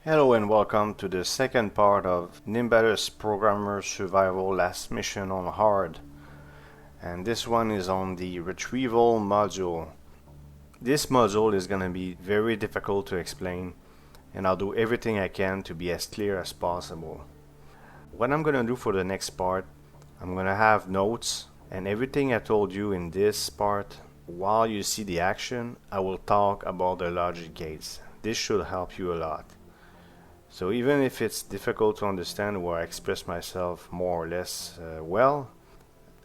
Hello and welcome to the second part of Nimbatus Programmer Survival Last Mission on Hard. And this one is on the Retrieval module. This module is going to be very difficult to explain, and I'll do everything I can to be as clear as possible. What I'm going to do for the next part, I'm going to have notes, and everything I told you in this part, while you see the action, I will talk about the logic gates. This should help you a lot. So even if it's difficult to understand where I express myself more or less well,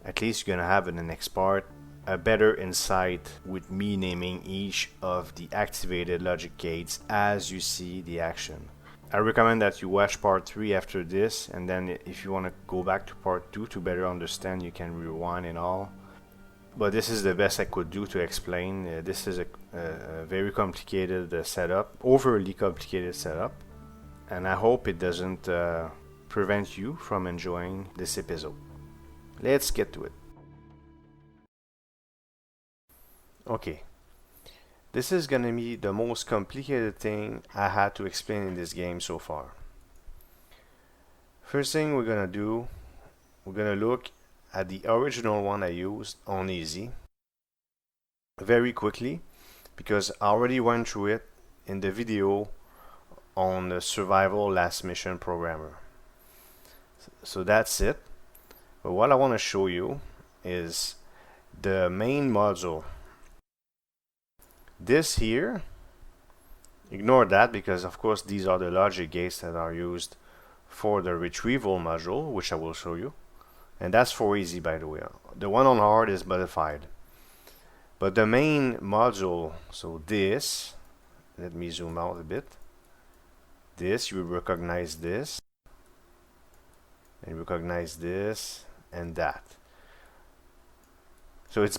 at least you're gonna have in the next part a better insight with me naming each of the activated logic gates as you see the action. I recommend that you watch part 3 after this, and then if you want to go back to part 2 to better understand, you can rewind and all. But this is the best I could do to explain. This is a very complicated setup, overly complicated setup. And I hope it doesn't prevent you from enjoying this episode. Let's get to it. Okay, this is gonna be the most complicated thing I had to explain in this game so far. First thing we're gonna do, we're gonna look at the original one I used on easy very quickly, because I already went through it in the video on the survival last mission programmer. So that's it. But what I want to show you is the main module. This here, ignore that because of course these are the logic gates that are used for the retrieval module, which I will show you. And that's for easy, by the way. The one on hard is modified. But the main module, so this, let me zoom out a bit. This, you recognize this, and recognize this, and that. So it's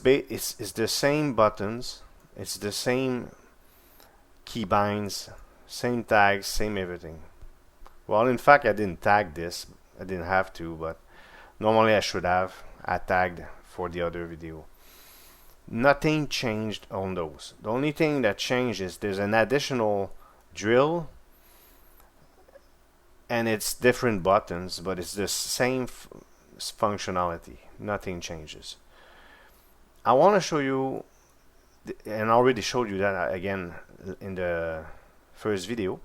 the same buttons, it's the same keybinds, same tags, same everything. Well, in fact, I didn't tag this. I didn't have to, but normally I should have. I tagged for the other video. Nothing changed on those. The only thing that changed is there's an additional drill, and it's different buttons, but it's the same functionality. Nothing changes. I want to show you, and I already showed you that again in the first video,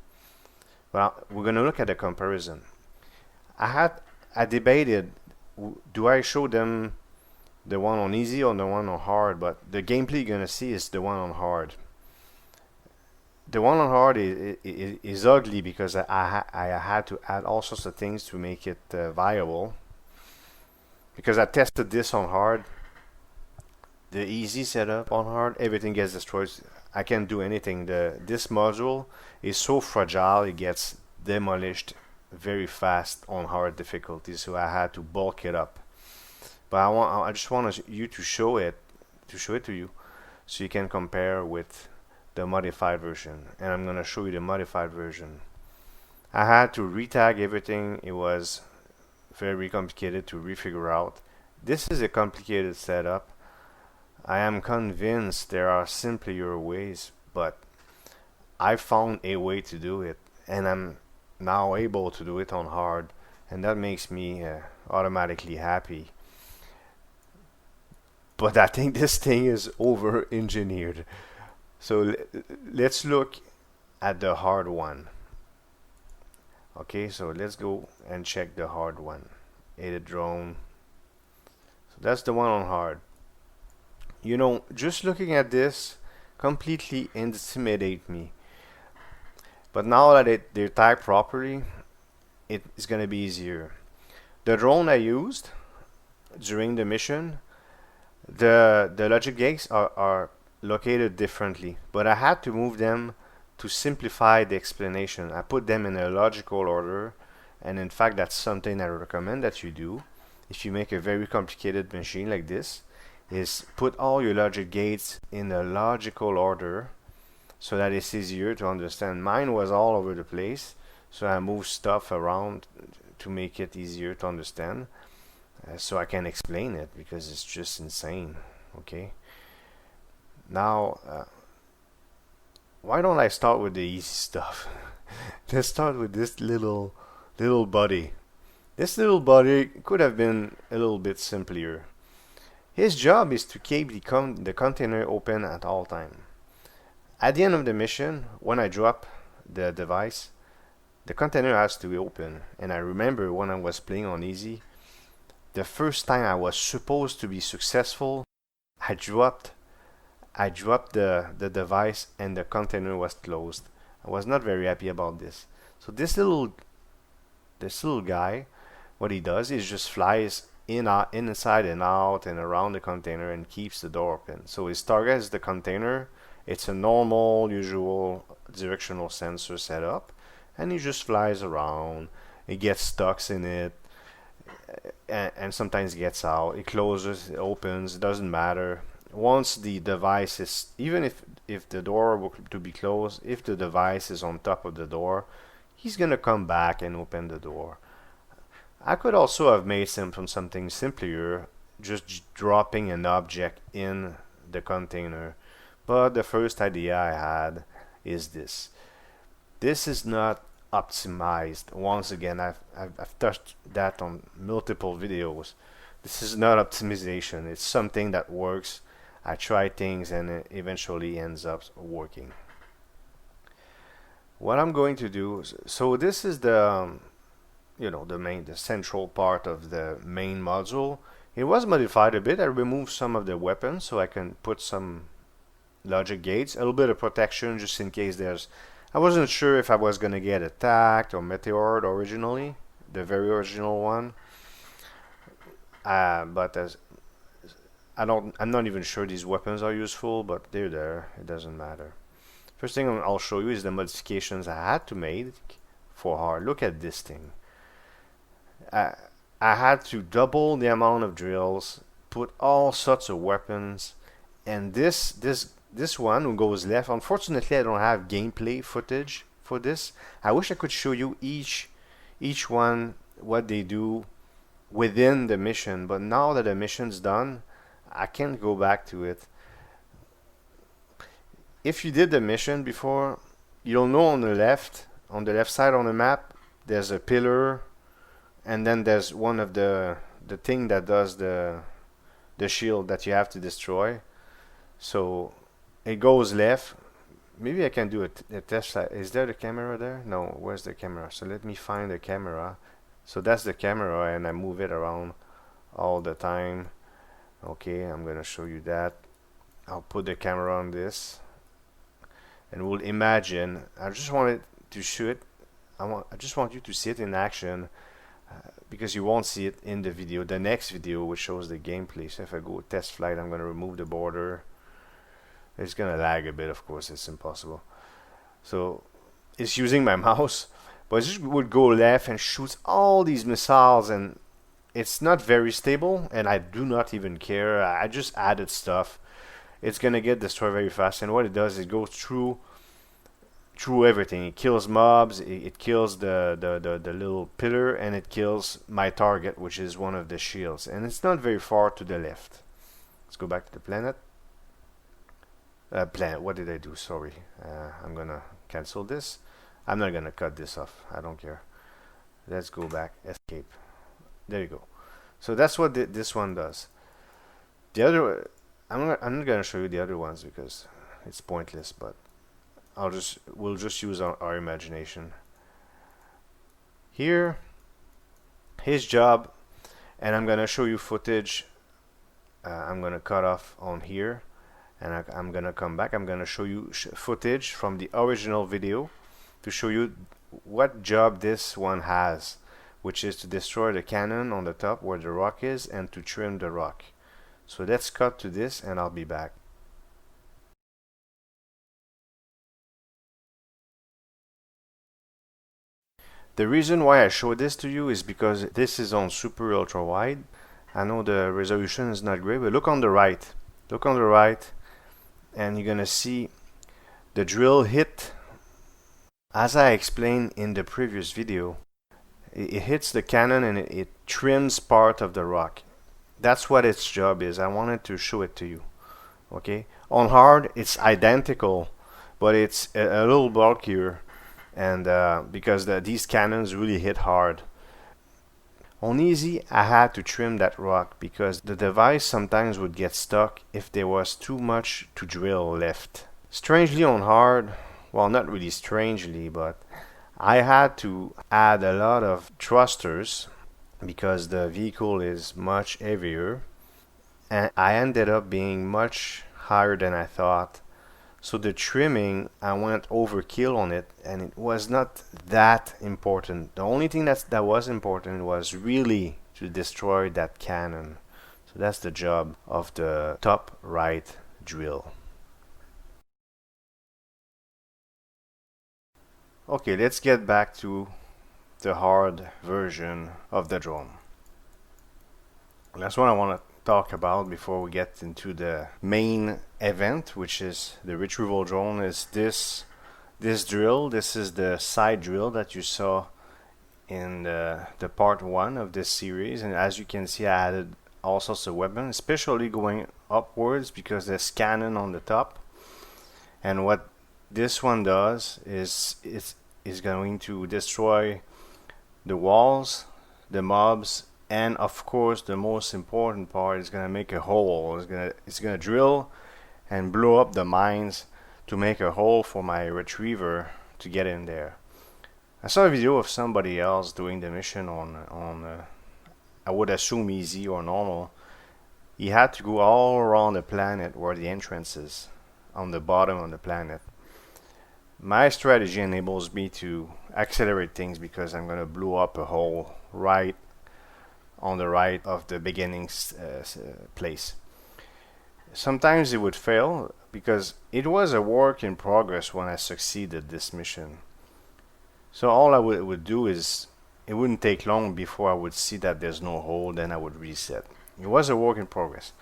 but we're going to look at the comparison. I debated, do I show them the one on easy or the one on hard, but the gameplay you're going to see is the one on hard. The one on hard is ugly because I had to add all sorts of things to make it viable. Because I tested this on hard, the easy setup on hard, everything gets destroyed. I can't do anything. This module is so fragile, it gets demolished very fast on hard difficulty, so I had to bulk it up. But I just want you to show it to you, so you can compare with the modified version. And I'm gonna show you the modified version. I had to retag everything. It was very complicated to refigure out. This is a complicated setup. I am convinced there are simpler ways, but I found a way to do it, and I'm now able to do it on hard, and that makes me automatically happy. But I think this thing is over engineered. So let's look at the hard one. Okay, so let's go and check the hard one. Edit drone. So that's the one on hard. You know, just looking at this completely intimidates me. But now that they're tagged properly, it's gonna be easier. The drone I used during the mission, the logic gates are located differently, but I had to move them to simplify the explanation. I put them in a logical order, and in fact that's something I recommend that you do if you make a very complicated machine like this, is put all your logic gates in a logical order so that it's easier to understand. Mine was all over the place, so I moved stuff around to make it easier to understand, so I can explain it, because it's just insane. Okay, now why don't I start with the easy stuff? Let's start with this little buddy. This little buddy could have been a little bit simpler. His job is to keep the container open at all time. At the end of the mission, when I drop the device, the container has to be open. And I remember when I was playing on easy, the first time I was supposed to be successful, I dropped the device and the container was closed. I was not very happy about this. So this little guy, what he does is just flies inside and out and around the container and keeps the door open. So his target is the container. It's a normal, usual directional sensor setup, and he just flies around. He gets stuck in it, and sometimes gets out. It closes, it opens, it doesn't matter. Once the device is, even if the door were to be closed, if the device is on top of the door, he's gonna come back and open the door. I could also have made something simpler, just dropping an object in the container. But the first idea I had is this. This is not optimized. Once again, I've touched that on multiple videos. This is not optimization. It's something that works. I try things and it eventually ends up working. What I'm going to do, so this is the the central part of the main module. It was modified a bit. I removed some of the weapons so I can put some logic gates, a little bit of protection just in case there's. I wasn't sure if I was gonna get attacked or meteored originally, the very original one. But as I'm not even sure these weapons are useful, but they're there. It doesn't matter. First thing I'll show you is the modifications I had to make for hard. Look at this thing. I had to double the amount of drills, put all sorts of weapons, and this one who goes left. Unfortunately, I don't have gameplay footage for this. I wish I could show you each one what they do within the mission, but now that the mission's done, I can't go back to it. If you did the mission before, you'll know on the left side on the map, there's a pillar, and then there's one of the thing that does the shield that you have to destroy. So it goes left. Maybe I can do a test. Is there the camera there? No, where's the camera? So let me find the camera. So that's the camera, and I move it around all the time. Okay, I'm gonna show you that. I'll put the camera on this, and we'll imagine. I just wanted to show it. I just want you to see it in action, because you won't see it in the video. The next video, which shows the gameplay. So if I go test flight, I'm gonna remove the border. It's gonna lag a bit, of course. It's impossible. So it's using my mouse, but it just would go left and shoots all these missiles, and it's not very stable, and I do not even care. I just added stuff. It's gonna get destroyed very fast, and what it does is it goes through everything. It kills mobs, it kills the little pillar, and it kills my target, which is one of the shields, and it's not very far to the left. Let's go back to the planet. Planet, what did I do? Sorry. I'm gonna cancel this. I'm not gonna cut this off. I don't care. Let's go back. Escape. There you go. So that's what this one does. The other, I'm not gonna show you the other ones because it's pointless. But we'll just use our imagination. Here, his job, and I'm gonna show you footage. I'm gonna cut off on here, and I'm gonna come back. I'm gonna show you footage from the original video to show you what job this one has, which is to destroy the cannon on the top where the rock is and to trim the rock. So let's cut to this and I'll be back. The reason why I show this to you is because this is on super ultra wide. I know the resolution is not great, but look on the right. Look on the right, and you're gonna see the drill hit. As I explained in the previous video, it hits the cannon and it trims part of the rock. That's what its job is. I wanted to show it to you. Okay, on hard it's identical, but it's a little bulkier. and because these cannons really hit hard. On easy, I had to trim that rock because the device sometimes would get stuck if there was too much to drill left. Strangely on hard, well, not really strangely, but I had to add a lot of thrusters because the vehicle is much heavier, and I ended up being much higher than I thought. So the trimming, I went overkill on it, and it was not that important. The only thing that was important was really to destroy that cannon. So that's the job of the top right drill. Okay, let's get back to the hard version of the drone. That's what I want to talk about before we get into the main event, which is the retrieval drone. Is this drill. This is the side drill that you saw in the part 1 of this series, and as you can see, I added all sorts of weapons, especially going upwards because there's cannon on the top. And what this one does is going to destroy the walls, the mobs, and of course the most important part is going to make a hole. It's going to drill and blow up the mines to make a hole for my retriever to get in there. I saw a video of somebody else doing the mission on I would assume easy or normal. He had to go all around the planet where the entrance is, on the bottom of the planet. My strategy enables me to accelerate things because I'm going to blow up a hole right on the right of the beginning place. Sometimes it would fail because it was a work in progress when I succeeded this mission. So all I would do is, it wouldn't take long before I would see that there's no hole, then I would reset. It was a work in progress,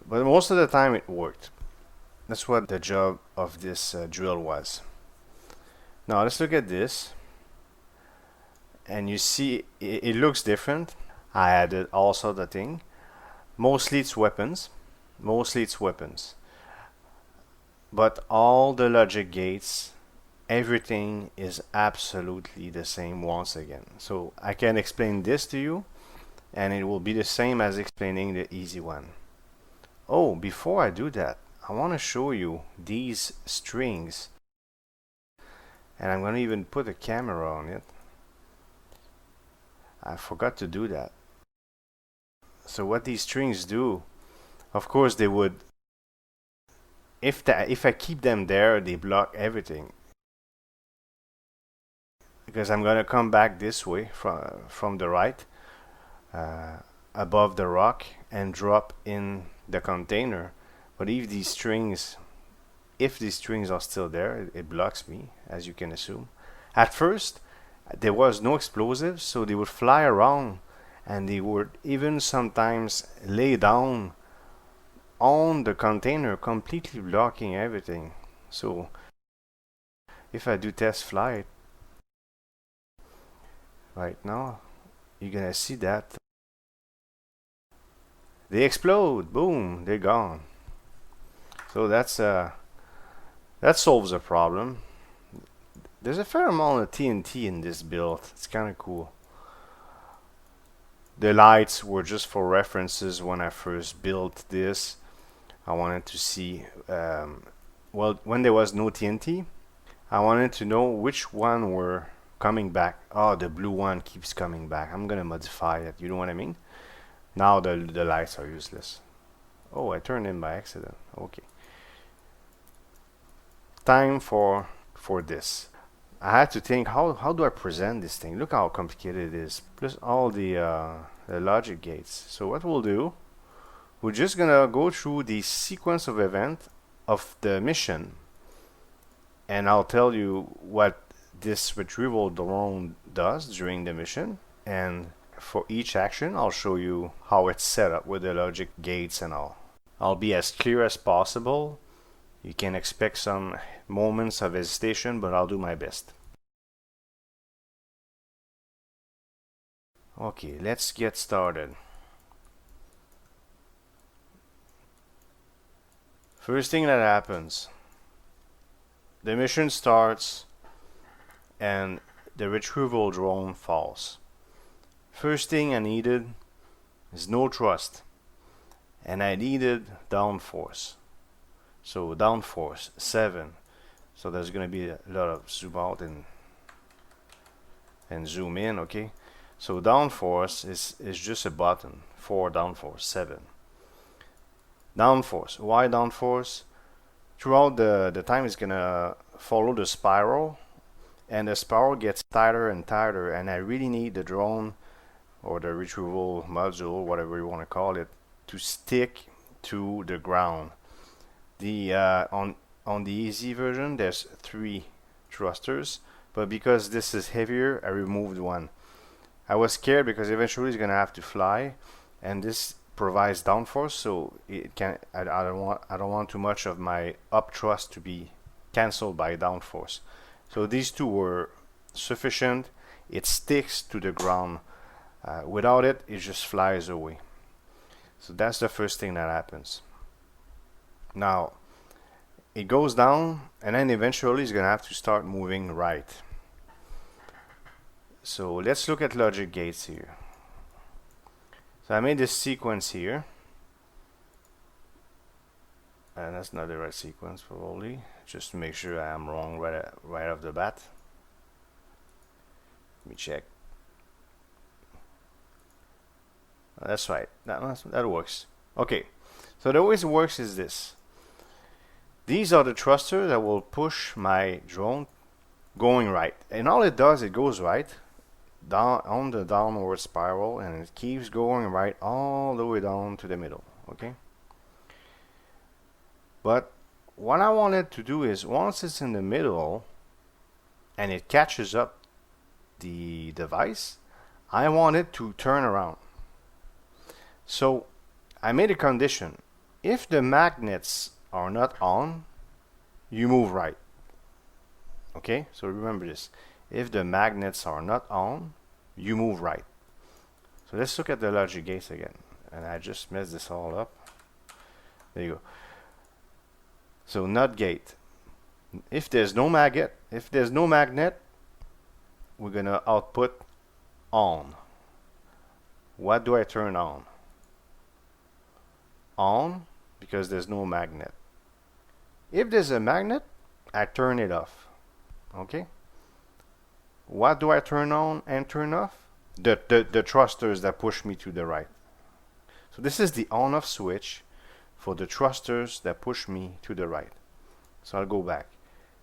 but most of the time it worked. That's what the job of this drill was. Now let's look at this, and you see it looks different. I added all sorts of things. Mostly it's weapons, but all the logic gates, everything is absolutely the same once again. So I can explain this to you, and it will be the same as explaining the easy one. Oh, before I do that, I want to show you these strings, and I'm going to even put a camera on it. I forgot to do that. So what these strings do, of course they would, if I keep them there, they block everything. Because I'm going to come back this way from the right, above the rock, and drop in the container. But if these strings are still there, it blocks me, as you can assume. At first, there was no explosives, so they would fly around, and they would even sometimes lay down on the container, completely blocking everything. So if I do test flight right now, you're gonna see that they explode. Boom, they're gone. So that solves a problem. There's a fair amount of TNT in this build. It's kind of cool. The lights were just for references. When I first built this, I wanted to see, well, when there was no TNT, I wanted to know which one were coming back. Oh, the blue one keeps coming back. I'm gonna modify it, you know what I mean? Now the lights are useless. Oh, I turned in by accident. Okay. Time for this. I had to think, how do I present this thing? Look how complicated it is. Plus all the logic gates. So what we'll do, we're just gonna go through the sequence of events of the mission, and I'll tell you what this retrieval drone does during the mission, and for each action I'll show you how it's set up with the logic gates and all. I'll be as clear as possible. You can expect some moments of hesitation, but I'll do my best. Okay, let's get started. First thing that happens, the mission starts and the retrieval drone falls. First thing I needed is no thrust, and I needed downforce. So downforce 7. So there's going to be a lot of zoom out and zoom in, okay? So downforce is just a button for downforce 7. Downforce. Why downforce? Throughout the time it's gonna follow the spiral, and the spiral gets tighter and tighter, and I really need the drone or the retrieval module, whatever you want to call it, to stick to the ground. The on the easy version there's 3 thrusters, but because this is heavier I removed one. I was scared because eventually it's gonna have to fly, and this provides downforce, so it can. I don't want too much of my up thrust to be cancelled by downforce. So these two were sufficient. It sticks to the ground. Without it, it just flies away. So that's the first thing that happens. Now it goes down, and then eventually it's gonna have to start moving right. So let's look at logic gates here. So I made this sequence here, and that's not the right sequence probably, just to make sure I am wrong right off the bat. Let me check. That's right, that works. Okay, so the way it works is this. These are the thrusters that will push my drone going right, and all it does, it goes right down on the downward spiral, and it keeps going right all the way down to the middle. Okay, but what I wanted to do is, once it's in the middle and it catches up the device, I want it to turn around. So I made a condition: if the magnets are not on, you move right. Okay, so remember this. If the magnets are not on, you move right. So let's look at the logic gates again. And I just messed this all up. There you go. So not gate. If there's no magnet, we're gonna output on. What do I turn on? On, because there's no magnet. If there's a magnet, I turn it off. Okay. What do I turn on and turn off? The thrusters that push me to the right. So this is the on-off switch for the thrusters that push me to the right. So I'll go back.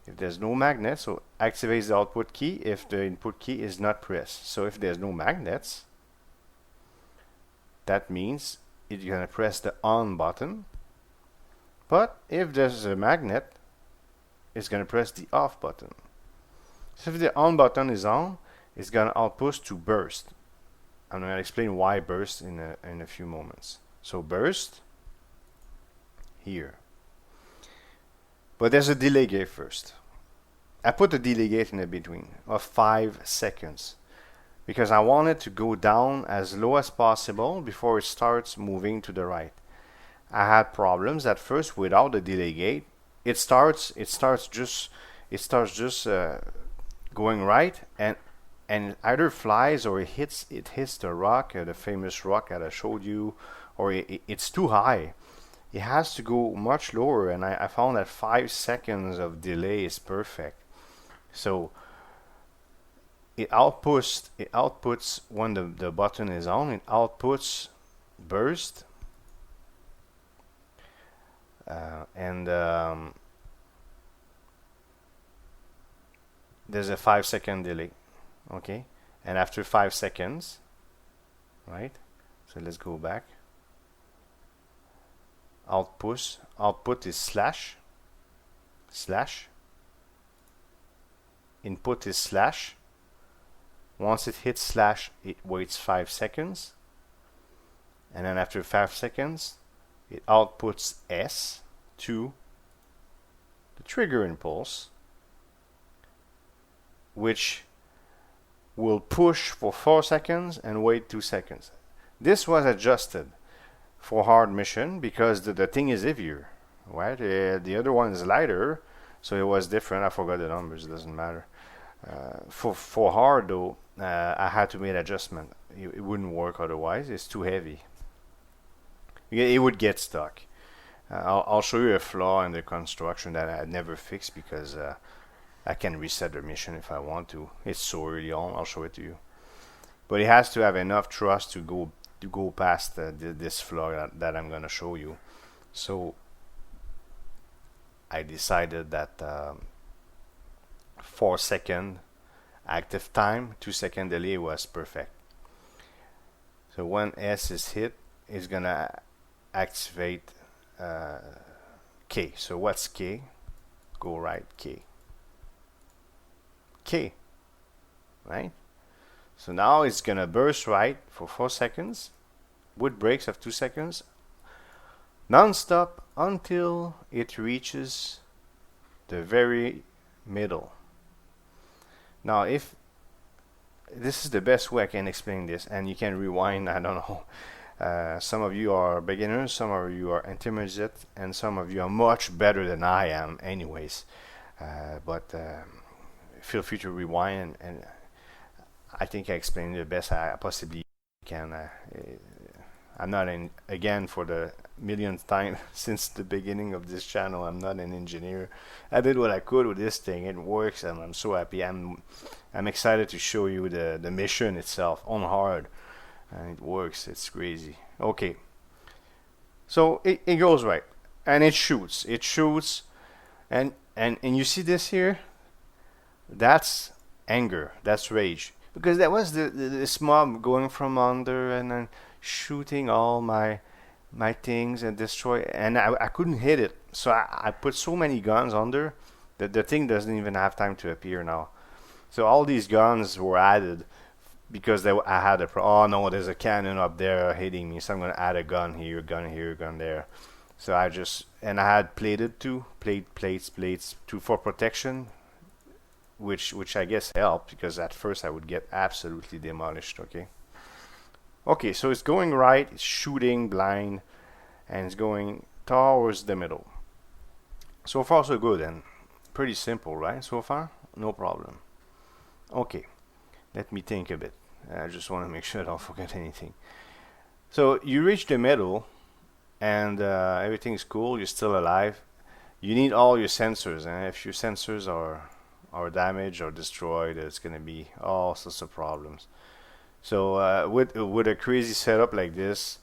If there's no magnet, so activates the output key if the input key is not pressed. So if there's no magnets, that means you're gonna press the on button. But if there's a magnet, it's gonna press the off button. So if the on button is on, it's gonna output to burst. I'm gonna explain why burst in a few moments. So burst here. But there's a delay gate first. I put a delay gate in the between of 5 seconds because I want it to go down as low as possible before it starts moving to the right. I had problems at first without the delay gate. It starts just going right, and either flies or it hits the rock, the famous rock that I showed you, or it's too high. It has to go much lower, and I found that 5 seconds of delay is perfect. So it outputs when the button is on, it outputs burst, and there's a 5-second delay. Okay, and after 5 seconds, right, so let's go back. Output is slash, input is slash. Once it hits slash, it waits 5 seconds, and then after 5 seconds it outputs S to the trigger impulse, which will push for 4 seconds and wait 2 seconds. This was adjusted for hard mission because the thing is heavier, right? The other one is lighter, so it was different. I forgot the numbers, it doesn't matter. For hard though, I had to make adjustment. It wouldn't work otherwise. It's too heavy. It would get stuck. I'll show you a flaw in the construction that I never fixed because I can reset the mission if I want to. It's so early on. I'll show it to you. But it has to have enough thrust to go past this flaw that I'm gonna show you. So I decided that 4-second active time, 2-second delay was perfect. So when S is hit, it's gonna activate K. So what's K? Go right, K. K, right? So now it's gonna burst right for 4 seconds with breaks of 2 seconds non-stop until it reaches the very middle. Now if this is the best way I can explain this, and you can rewind, I don't know, some of you are beginners, some of you are intermediate, and some of you are much better than I am anyways, but feel free to rewind, and I think I explained it the best I possibly can. I'm not again, for the millionth time since the beginning of this channel, I'm not an engineer. I did what I could with this thing. It works, and I'm so happy. I'm excited to show you the mission itself on hard, and it works. It's crazy. Okay, so it goes right, and it shoots, and you see this here. That's anger, that's rage, because that was this mob going from under and then shooting all my things and destroy, and I couldn't hit it, so I put so many guns under that the thing doesn't even have time to appear now. So all these guns were added because I had oh no, there's a cannon up there hitting me, so I'm gonna add a gun here, gun here, gun there. So I had plated too, plates too for protection, which I guess helped, because at first I would get absolutely demolished. Okay, so it's going right, it's shooting blind, and it's going towards the middle. So far so good, and pretty simple, right? So far, no problem. Okay, let me think a bit. I just want to make sure I don't forget anything. So you reach the middle, and everything's cool, you're still alive. You need all your sensors, and if your sensors are damaged or destroyed, it's going to be all sorts of problems. So with a crazy setup like this,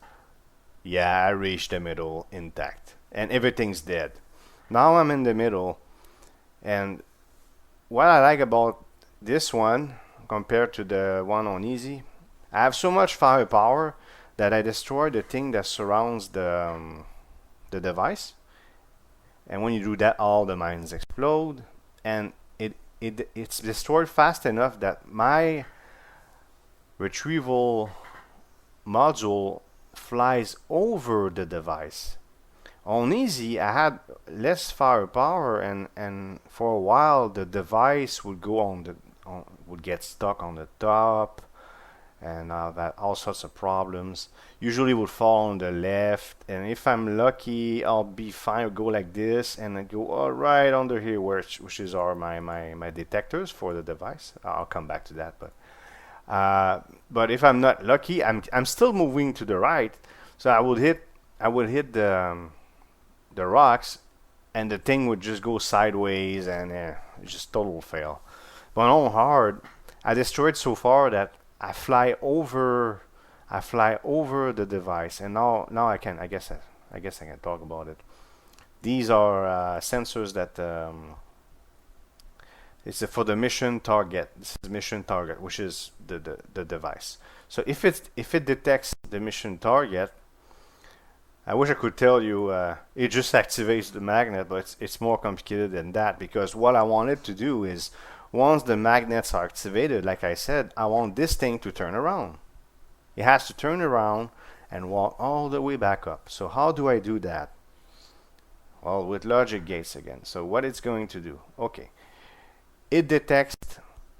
yeah, I reached the middle intact and everything's dead. Now I'm in the middle, and what I like about this one compared to the one on easy, I have so much firepower that I destroy the thing that surrounds the device, and when you do that, all the mines explode, and it's destroyed fast enough that my retrieval module flies over the device. On easy, I had less firepower, and for a while the device would go would get stuck on the top, and that all sorts of problems. Usually would fall on the left, and if I'm lucky, I'll be fine. I'll go like this, and I go right under here, which is my detectors for the device. I'll come back to that, but if I'm not lucky, I'm still moving to the right, so I would hit the rocks, and the thing would just go sideways, and it's just total fail. But on hard, I destroyed so far that I fly over the device, and now I guess I can talk about it. These are sensors that it's for the mission target. This is mission target, which is the device. So if it detects the mission target, I wish I could tell you it just activates the magnet, but it's more complicated than that, because what I wanted to do is, once the magnets are activated, like I said, I want this thing to turn around. It has to turn around and walk all the way back up. So how do I do that? Well, with logic gates again. So what it's going to do? Okay, it detects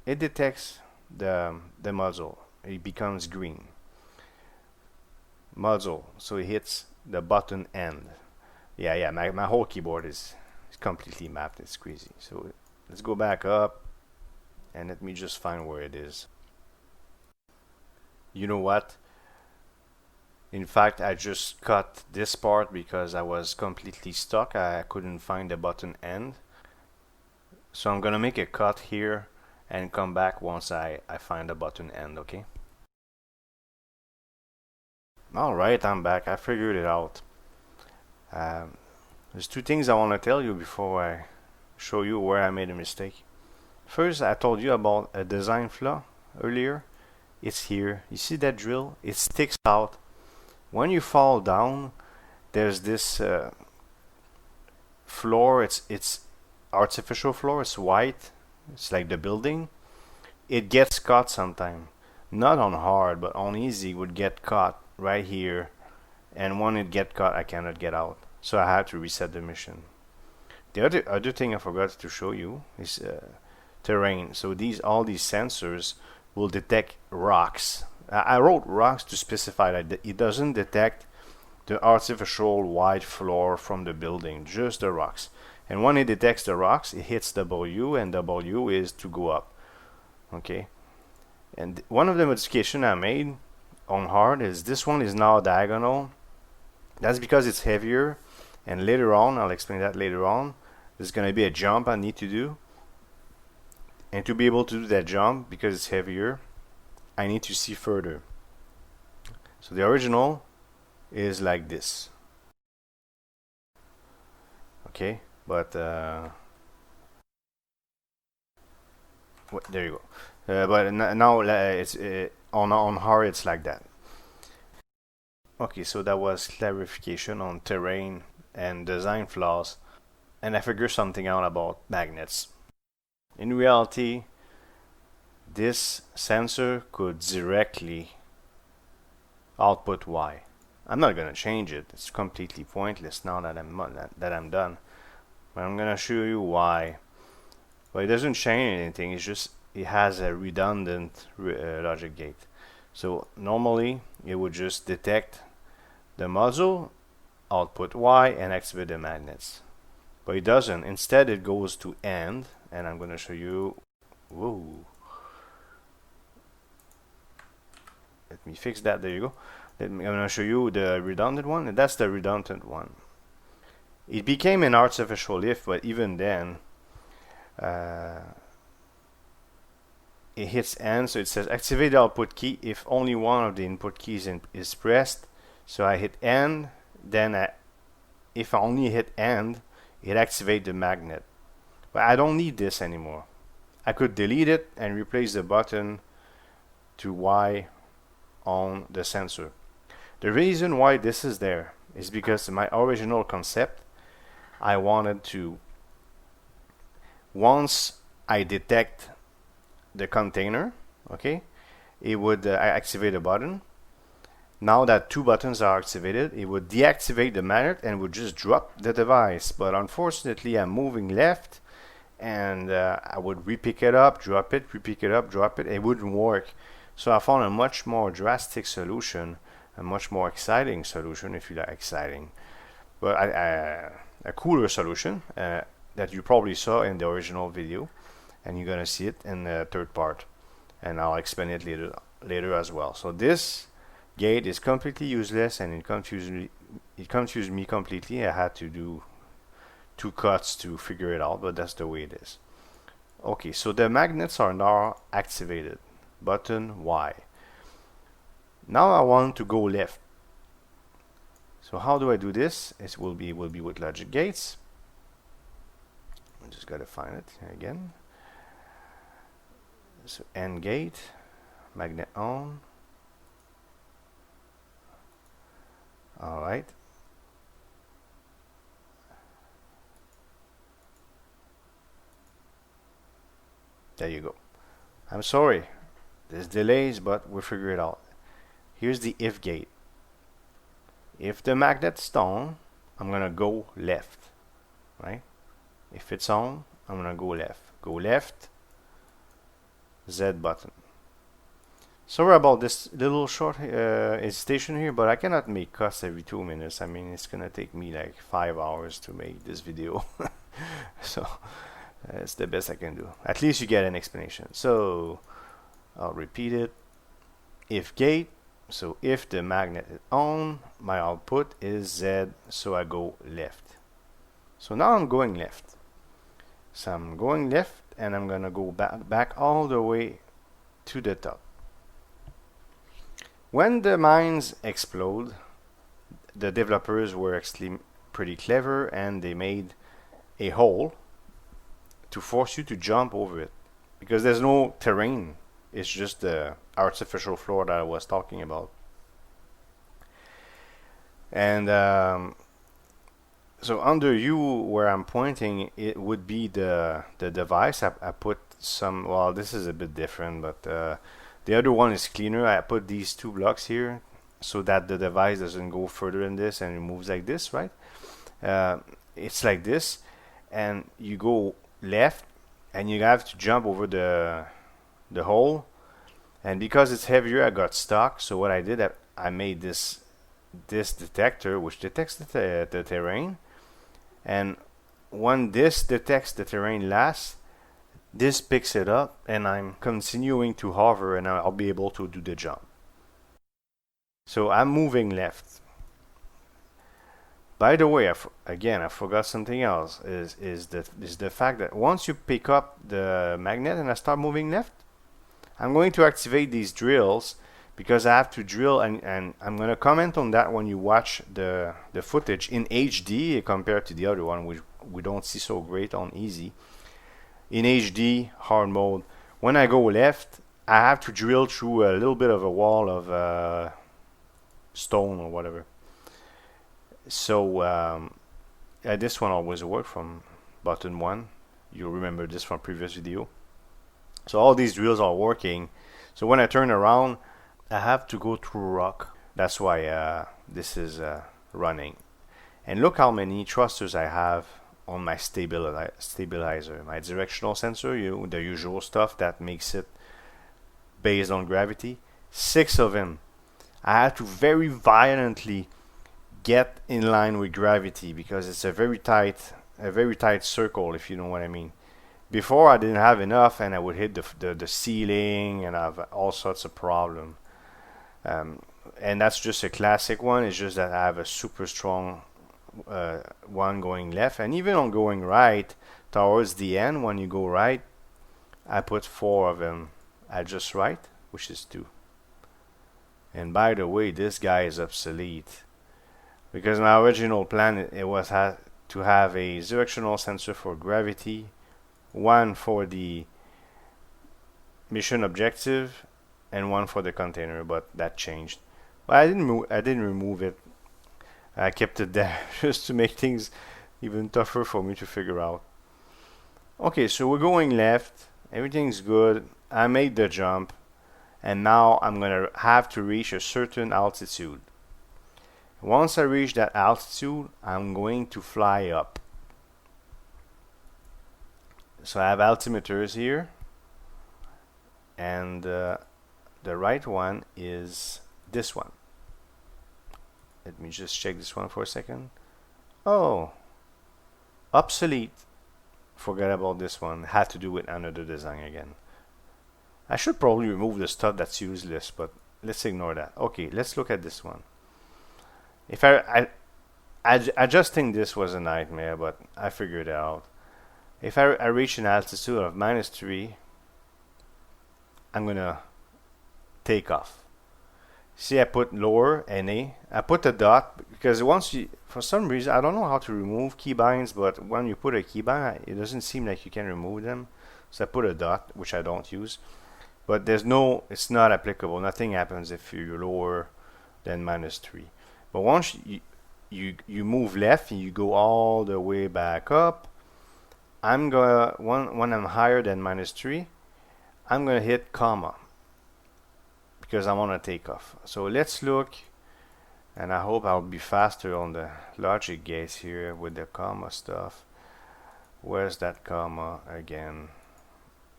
the muzzle. It becomes green. Muzzle. So it hits the button end. Yeah. My whole keyboard is completely mapped. It's crazy. So let's go back up. and let me just find where it is. You know what? In fact, I just cut this part because I was completely stuck. I couldn't find the button end. So I'm gonna make a cut here and come back once I find the button end, okay? Alright, I'm back. I figured it out. There's two things I want to tell you before I show you where I made a mistake. First, I told you about a design flaw earlier. It's here. You see that drill? It sticks out. When you fall down, there's this floor. It's artificial floor. It's white. It's like the building. It gets caught sometime. Not on hard, but on easy would get caught right here. And when it get caught, I cannot get out. So I had to reset the mission. The other thing I forgot to show you is terrain. So all these sensors will detect rocks. I wrote rocks to specify that it doesn't detect the artificial white floor from the building, just the rocks. And when it detects the rocks, it hits W, and W is to go up. Okay. And one of the modifications I made on hard is this one is now diagonal. That's because it's heavier, and later on, I'll explain that later on, there's going to be a jump I need to do. And to be able to do that jump, because it's heavier, I need to see further. So the original is like this. Okay, but there you go. But now it's on hard it's like that. Okay, so that was clarification on terrain and design flaws, and I figured something out about magnets. In reality, this sensor could directly output Y. I'm not gonna change it. It's completely pointless now that I'm done. But I'm gonna show you why. But it doesn't change anything. It's just it has a redundant logic gate. So normally it would just detect the muzzle, output Y, and activate the magnets. But it doesn't. Instead, it goes to AND, and I'm gonna show you. Whoa. Let me fix that. There you go. I'm gonna show you the redundant one, and that's the redundant one. It became an artificial lift, but even then, it hits AND, so it says activate the output key if only one of the input keys is pressed. So I hit AND, then if I only hit AND, it activates the magnet. But I don't need this anymore. I could delete it and replace the button to Y on the sensor. The reason why this is there is because my original concept, I wanted to, once I detect the container, okay, it would activate a button. Now that two buttons are activated, it would deactivate the magnet and would just drop the device. But unfortunately, I'm moving left, and I would repick it up, drop it, repick it up, drop it. It wouldn't work. So I found a much more drastic solution, a much more exciting solution, if you like exciting, but a cooler solution that you probably saw in the original video, and you're gonna see it in the third part, and I'll explain it later as well. So this gate is completely useless, and it confused me completely. I had to do 2 cuts to figure it out, but that's the way it is. Okay, so the magnets are now activated. Button Y. Now I want to go left. So how do I do this? It will be with logic gates. I just gotta find it again. So AND gate, magnet on. All right. There you go. I'm sorry. There's delays, but we'll figure it out. Here's the if gate. If the magnet's on, I'm gonna go left, right? If it's on, I'm gonna go left. Go left, Z button. Sorry about this little short hesitation here, but I cannot make cuts every 2 minutes. I mean, it's gonna take me like 5 hours to make this video. So It's the best I can do. At least you get an explanation. So I'll repeat it. If gate, so if the magnet is on, my output is Z, so I go left. So now I'm going left. So I'm going left, and I'm gonna go back all the way to the top. When the mines explode, the developers were actually pretty clever, and they made a hole to force you to jump over it, because there's no terrain. It's just the artificial floor that I was talking about. And so under you, where I'm pointing, it would be the device. I put some, well, this is a bit different, but the other one is cleaner. I put these two blocks here so that the device doesn't go further than this, and it moves like this, right? It's like this, and you go left, and you have to jump over the hole. And because it's heavier, I got stuck. So what I did, I made this detector which detects the terrain, and when this detects the terrain last, this picks it up, and I'm continuing to hover, and I'll be able to do the jump. So I'm moving left. By the way, again, I forgot something else, is the fact that once you pick up the magnet and I start moving left, I'm going to activate these drills, because I have to drill, and I'm going to comment on that when you watch the footage in HD compared to the other one, which we don't see so great on easy. In HD, hard mode, when I go left, I have to drill through a little bit of a wall of stone or whatever. So this one always worked from button 1. You'll remember this from previous video. So all these drills are working. So when I turn around, I have to go through rock. That's why this is running. And look how many thrusters I have on my stabilizer. My directional sensor, the usual stuff that makes it based on gravity. 6 of them. I had to very violently get in line with gravity, because it's a very tight circle, if you know what I mean. Before, I didn't have enough, and I would hit the ceiling, and I have all sorts of problems. And that's just a classic one. It's just that I have a super strong one going left, and even on going right, towards the end, when you go right, I put 4 of them at just right, which is 2. And by the way, this guy is obsolete, because my original plan, it was to have a directional sensor for gravity, one for the mission objective, and one for the container, but that changed. But I didn't remove it. I kept it there just to make things even tougher for me to figure out. Okay, so we're going left. Everything's good. I made the jump, and now I'm gonna have to reach a certain altitude. Once I reach that altitude, I'm going to fly up. So I have altimeters here, and the right one is this one. Let me just check this one for a second. Oh, obsolete. Forget about this one. Had to do with another design again. I should probably remove the stuff that's useless, but let's ignore that. Okay, let's look at this one. If adjusting this was a nightmare, but I figured it out. If I reach an altitude of -3, I'm gonna take off. See, I put lower NA. I put a dot because once you, for some reason, I don't know how to remove keybinds, but when you put a keybind, it doesn't seem like you can remove them. So I put a dot, which I don't use. But there's no, it's not applicable. Nothing happens if you're lower than -3. But once you move left and you go all the way back up, I'm gonna when I'm higher than -3, I'm gonna hit comma because I want to take off. So let's look, and I hope I'll be faster on the logic gates here with the comma stuff. Where's that comma again?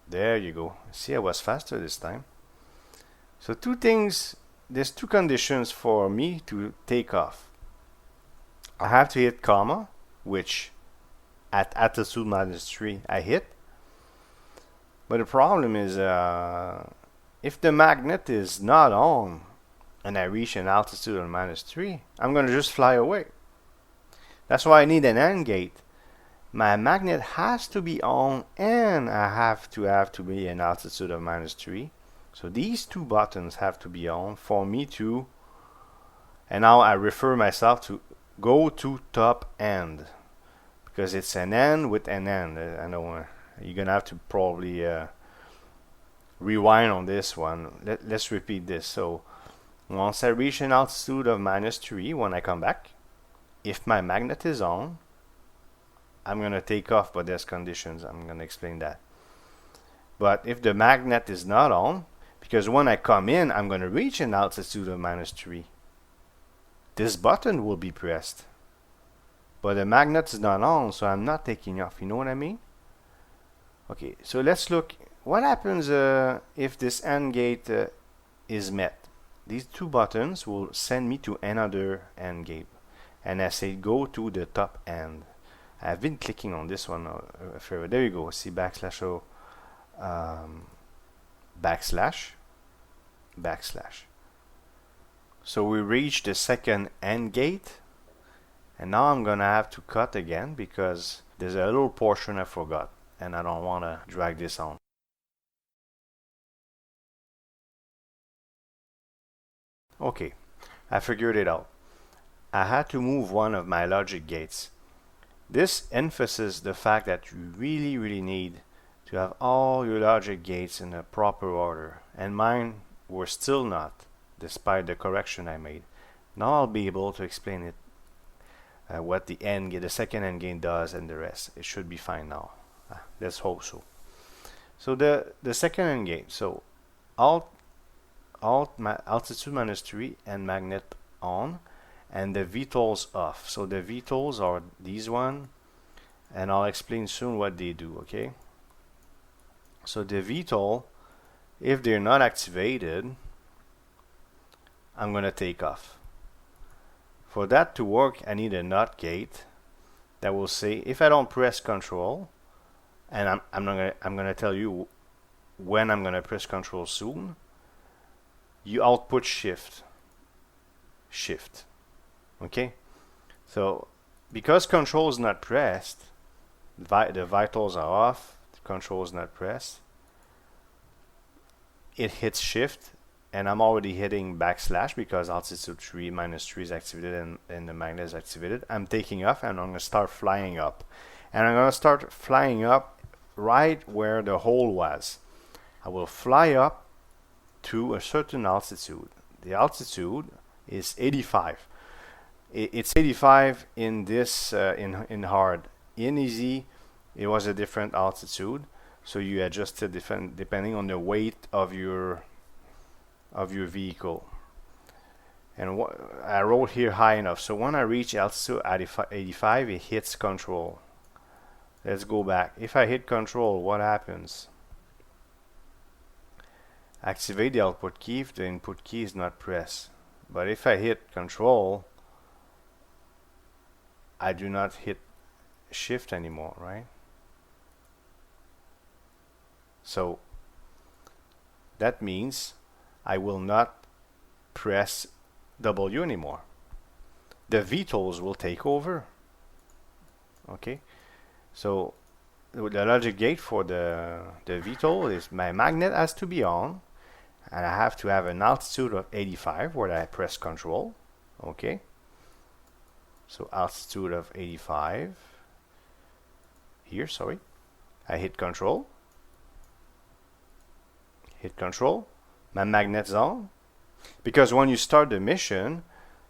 There you go. See, I was faster this time. So two things, there's two conditions for me to take off. I have to hit comma, which at altitude -3 I hit, But the problem is, if the magnet is not on and I reach an altitude of -3, I'm going to just fly away. That's why I need an AND gate. My magnet has to be on and I have to be an altitude of -3. So these two buttons have to be on for me to, and now I refer myself to go to top end, because it's an AND with an AND. I know you're going to have to probably rewind on this one. Let's repeat this. So once I reach an altitude of -3, when I come back, if my magnet is on, I'm going to take off, but there's conditions. I'm going to explain that. But if the magnet is not on, because when I come in, I'm going to reach an altitude of -3, this button will be pressed. But the magnet is not on, so I'm not taking off. You know what I mean? Okay, so let's look. What happens if this AND gate is met? These two buttons will send me to another AND gate. And I say go to the top end. I've been clicking on this one forever. There you go. See backslash O, backslash, backslash. So we reach the second AND gate, and now I'm gonna have to cut again because there's a little portion I forgot, and I don't want to drag this on. Okay, I figured it out. I had to move one of my logic gates. This emphasizes the fact that you really need to have all your logic gates in a proper order, and mine were still not, despite the correction I made. Now I'll be able to explain it, what the AND gate, the second AND gate does, and the rest. It should be fine now. Let's hope so. So the second AND gate. So altitude -3 and magnet on, and the VTOLs off. So the VTOLs are these one, and I'll explain soon what they do. Okay. So the VTOL, if they're not activated, I'm gonna take off. For that to work, I need a NOT gate that will say if I don't press Control, and I'm gonna tell you when I'm gonna press Control soon. You output shift. Okay, so because Control is not pressed, the vitals are off. The Control is not pressed. It hits shift, and I'm already hitting backslash because altitude -3 is activated and the magnet is activated. I'm taking off, and I'm gonna start flying up, and I'm gonna start flying up right where the hole was. I will fly up to a certain altitude. The altitude is 85. It's 85 in this in hard. In easy, it was a different altitude, so you adjust it depending on the weight of your vehicle. And I wrote here high enough, so when I reach altitude at 85, it hits Control. Let's go back. If I hit Control, what happens? Activate the output key if the input key is not pressed. But if I hit Control, I do not hit shift anymore, right? So that means I will not press W anymore. The VTOLs will take over. Okay, so the logic gate for the VTOL is my magnet has to be on, and I have to have an altitude of 85 where I press Control. Okay, so altitude of 85 here, sorry. I hit Control, my magnet's on, because when you start the mission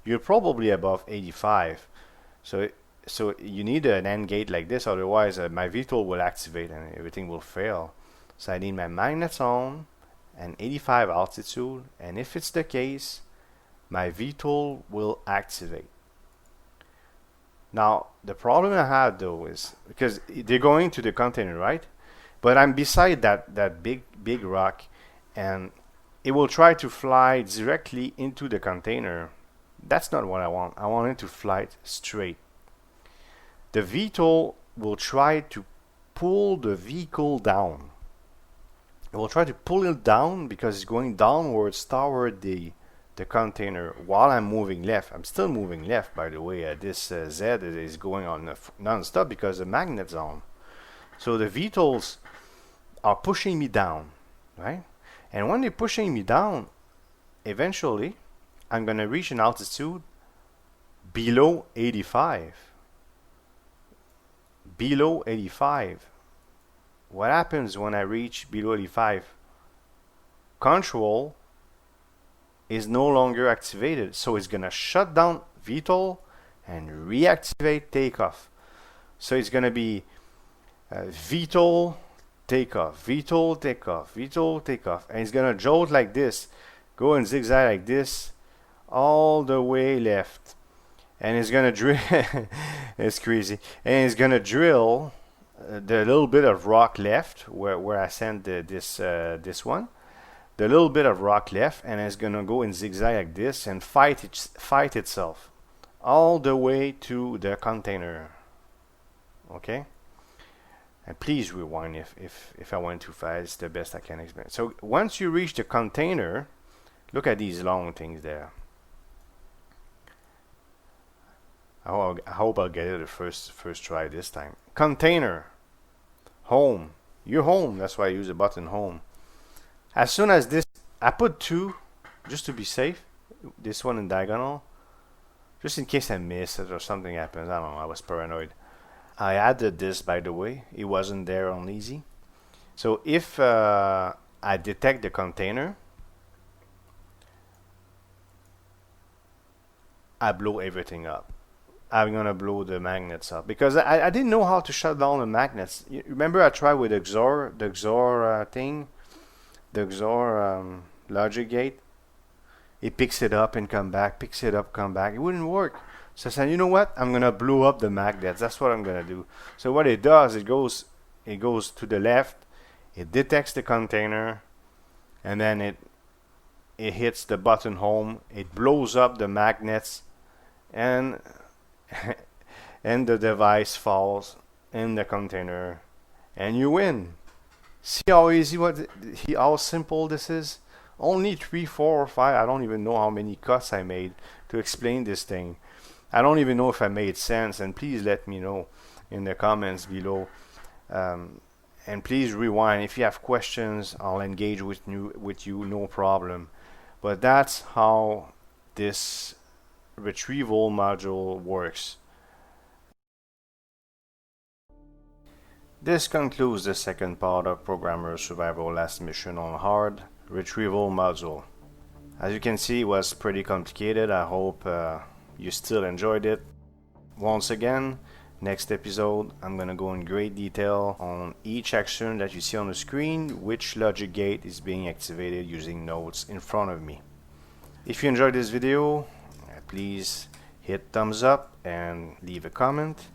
you're probably above 85, so you need an AND gate like this, otherwise my VTOL will activate and everything will fail. So I need my magnets on and 85 altitude, and if it's the case, my VTOL will activate. Now the problem I had though is because they're going to the container, right? But I'm beside that big rock, and it will try to fly directly into the container. That's not what I want. I want it to fly straight. The VTOL will try to pull the vehicle down. It will try to pull it down because it's going downwards toward the container while I'm moving left. I'm still moving left, by the way. This Z is going on non-stop because the magnet's on. So the VTOLs are pushing me down, right? And when they're pushing me down, eventually I'm going to reach an altitude below 85. Below 85. What happens when I reach below 85? Control is no longer activated, so it's gonna shut down VTOL and reactivate takeoff. So it's gonna be VTOL takeoff, VTOL takeoff, VTOL takeoff, and it's gonna jolt like this, go and zigzag like this, all the way left, and it's gonna drill. It's crazy, and it's gonna drill the little bit of rock left where I sent this one. The little bit of rock left, and it's gonna go in zigzag like this and fight itself all the way to the container. Okay, and please rewind if I went too fast. It's the best I can explain. So once you reach the container, look at these long things there. I hope I'll get it the first try this time. Container, home. You're home. That's why I use the button home. As soon as this, I put 2 just to be safe. This one in diagonal, just in case I miss it or something happens. I don't know. I was paranoid. I added this, by the way. It wasn't there on easy. So if I detect the container, I blow everything up. I'm gonna blow the magnets up because I didn't know how to shut down the magnets. You remember I tried with the XOR thing. The XOR logic gate, it picks it up and come back, picks it up, come back. It wouldn't work. So I said, you know what? I'm gonna blow up the magnets. That's what I'm gonna do. So what it does, it goes to the left, it detects the container, and then it hits the button home. It blows up the magnets, and and the device falls in the container, and you win. See how easy, how simple this is? Only 3, 4, or 5. I don't even know how many cuts I made to explain this thing. I don't even know if I made sense, and please let me know in the comments below. And please rewind. If you have questions, I'll engage with you, no problem. But that's how this retrieval module works. This concludes the second part of Programmer Survival Last Mission on Hard Retrieval module. As you can see, it was pretty complicated. I hope you still enjoyed it. Once again, next episode, I'm going to go in great detail on each action that you see on the screen, which logic gate is being activated using nodes in front of me. If you enjoyed this video, please hit thumbs up and leave a comment.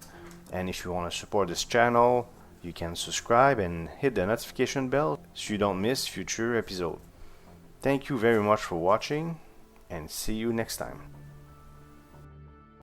And if you want to support this channel, you can subscribe and hit the notification bell so you don't miss future episodes. Thank you very much for watching, and see you next time.